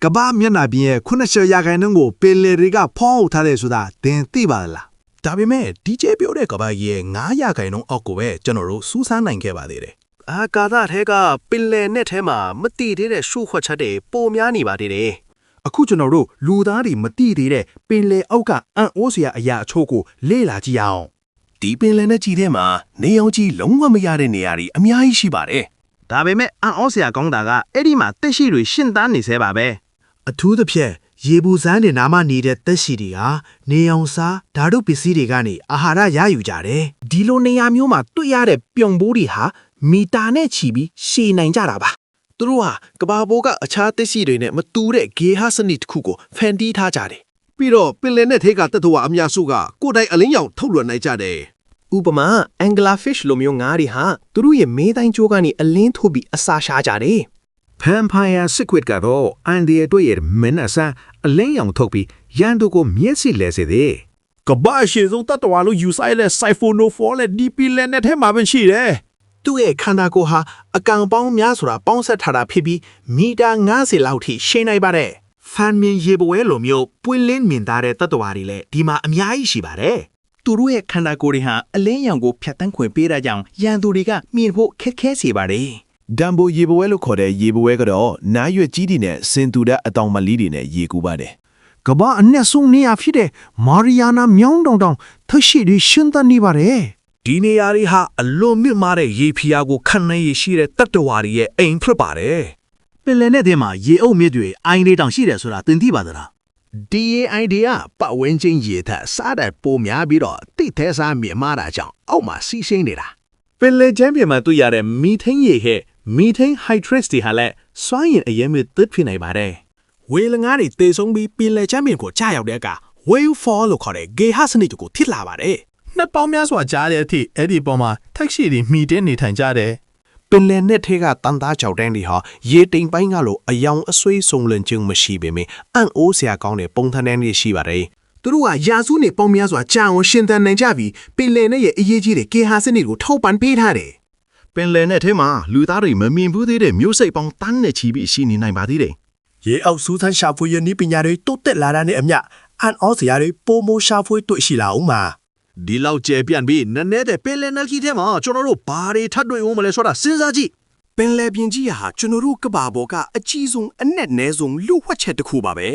ကဘာမျက်နှာပြင်ရဲ့90ရာခိုင်နှုန်းကိုပင်လယ်တွေကဖောင်းထုတ်ထားတယ်ဆိုတာသင်သိပါလား ဒါပေမဲ့ဒီကျဲပြောတဲ့ကဘာကြီးရဲ့900ရာခိုင်နှုန်းအောက်ကိုပဲကျွန်တော်တို့စူးစမ်းနိုင်ခဲ့ပါသေးတယ် အာကာသထဲကပင်လယ်နဲ့ထဲမှာမတိသေးတဲ့ရှုခွက်ချက်တွေပိုများနေပါသေးတယ် အခုကျွန်တော်တို့လူသားတွေမတိသေးတဲ့ပင်လယ်အောက်ကအံ့ဩစရာအရာအချို့ကိုလေ့လာကြည့်အောင် ဒီပင်လယ်နဲ့ကြီးထဲမှာနေအောင်ကြီးလုံးဝမရတဲ့နေရာတွေအများကြီးရှိပါတယ် ဒါပေမဲ့အံ့ဩစရာကောင်းတာကအဲ့ဒီမှာတက်ရှိတွေရှင်းတန်းနေသေးပါပဲ အထူးသဖြင့်ရေပူစမ်းတွေနားမနေတဲ့သက်ရှိတွေဟာနေအောင်စားဓာတုပစ္စည်းတွေကနေအာဟာရရယူကြတယ် ဒီလိုနေရာမျိုးမှာတွေ့ရတဲ့ပြုံပိုးတွေဟာမီတာနဲ့ချီပြီးရှည်နိုင်ကြတာပါ သူတို့ဟာကဘာဘိုးကအခြားတက်ရှိတွေနဲ့မတူတဲ့ဂေဟစနစ်တစ်ခုကိုဖန်တီးထားကြတယ် ပြီးတော့ပင်လယ်နဲ့ထဲကတက်တော်အများစုကကိုယ်တိုင်အလင်းရောင်ထုတ်လွှတ်နိုင်ကြတယ် ဥပမာ anglerfish လိုမျိုးငါးတွေဟာသူတို့ရဲ့မေးတိုင်းကြိုးကနေအလင်းထိုးပြီးအစာရှားကြတယ် Vampire Squid ကတော့အန်ဒီရဲ့တွေ့ရမင်းအစမ်းအလင်းရောင်ထုတ်ပြီးရန်သူကိုမျက်စိလဲစေတယ် ကဘာအရှိဆုံးတတ်တော်လို့ယူဆိုင်တဲ့ Siphonophore နဲ့ ဒီပင်လယ်နဲ့ထဲမှာပဲရှိတယ် သူ့ရဲ့ခန္ဓာကိုယ်ဟာအကောင်ပေါင်းများစွာပေါင်းဆက်ထားတာဖြစ်ပြီးမီတာ90လောက်ထိရှိနိုင်ပါတယ်ဖန်မြင်ရေပွဲလိုမျိုးပွင့်လင်းမြင်သားတဲ့တတ္တဝါတွေလည်းဒီမှာအများကြီးရှိပါတယ် သူတို့ရဲ့ခန္ဓာကိုယ်တွေဟာအလင်းရောင်ကိုဖြတ်တန်းခွင့်ပေးတာကြောင့်ရန်သူတွေကမြင်ဖို့ခက်ခဲစေပါတယ် ဒမ်ဘိုရေပွဲလို့ခေါ်တဲ့ရေပွဲကတော့နားရွက်ကြီးတွေနဲ့စင်တူတဲ့အတောင်မလီတွေနဲ့ရေကူးပါတယ် ကဘာအနက်ဆုံးနေရာဖြစ်တဲ့မာရီယာနာမြောင်းတောင်သက်ရှိတွေရှင်းသနေပါတယ် ဒီနေရာတွေဟာအလွန်မြင့်မားတဲ့ရေဖျားကိုခံနိုင်ရရှိတဲ့တတ္တဝါတွေရဲ့အိမ်ဖြစ်ပါတယ် ပင်လယ်နဲ့ထဲမှာရေအုပ်မြစ်တွေအိုင်လေးတောင်ရှိတယ်ဆိုတာသင်သိပါသလား ဒီရေအိုင်ဒီကပတ်ဝန်းကျင်ရေထက်စားတဲ့ပိုများပြီးတော့တိတ်သေးစားမြင်မာတာကြောင့်အောက်မှာစီးစိမ့်နေတာ ပင်လယ်ချမ်းပြင်မှာတွေ့ရတဲ့မီသိန်းရေဟဲ့မီသိန်းဟိုက်ဒရက်စ်တွေဟာလည်းစွမ်းရည်အရင်မြသစ်ဖြစ်နိုင်ပါတယ် ဝေလငါးတွေတေဆုံးပြီးပင်လယ်ချမ်းပြင်ကိုကြားရောက်တဲ့အခါ wave fall လို့ခေါ်တဲ့ဂေဟစနစ်ကိုထိလာပါတယ်နှစ်ပေါင်းများစွာကြားတဲ့အထိအဲ့ဒီပေါ်မှာတက်ရှိတွေမှီတင်းနေထိုင်ကြတယ် ပင်လယ်နဲ့ထဲကတန်သားကြောက်တန်းတွေဟာရေတိမ်ပိုင်းကလိုအယောင်အဆွေးဆုံလင်ခြင်းမရှိပေမဲ့အံ့ဩစရာကောင်းတဲ့ပုံသဏ္ဍာန်တွေရှိပါတယ် သူတို့ကရာစုနှစ်ပေါင်းများစွာကြာအောင်ရှင်သန်နိုင်ကြပြီးပင်လယ်နဲ့ရဲ့အရေးကြီးတဲ့ကေဟာစနစ်ကိုထောက်ပံ့ပေးထားတယ် ပင်လယ်နဲ့ထဲမှာလူသားတွေမမြင်ဘူးသေးတဲ့မျိုးစိတ်ပေါင်းတန်းနဲ့ချီပြီးရှိနေနိုင်ပါသေးတယ် ရေအောက်စူးစမ်းရှာဖွေရနည်းပညာတွေတိုးတက်လာတာနဲ့အမျှအန်အောစရာတွေပိုမိုရှာဖွေတွေ့ရှိလာအောင်ပါ ဒီလောက်ကျယ်ပြန့်ပြီးနည်းနည်းတဲ့ပင်လယ်နယ်ကြီးထဲမှာကျွန်တော်တို့ဘာတွေထပ်တွေ့ဦးမလဲဆိုတာစဉ်းစားကြည့် ပင်လယ်ပြင်ကြီးဟာကျွန်တော်တို့ကဘာပေါ်ကအကြီးဆုံးအနက်နဲဆုံးလူဝှက်ချက်တစ်ခုပါပဲ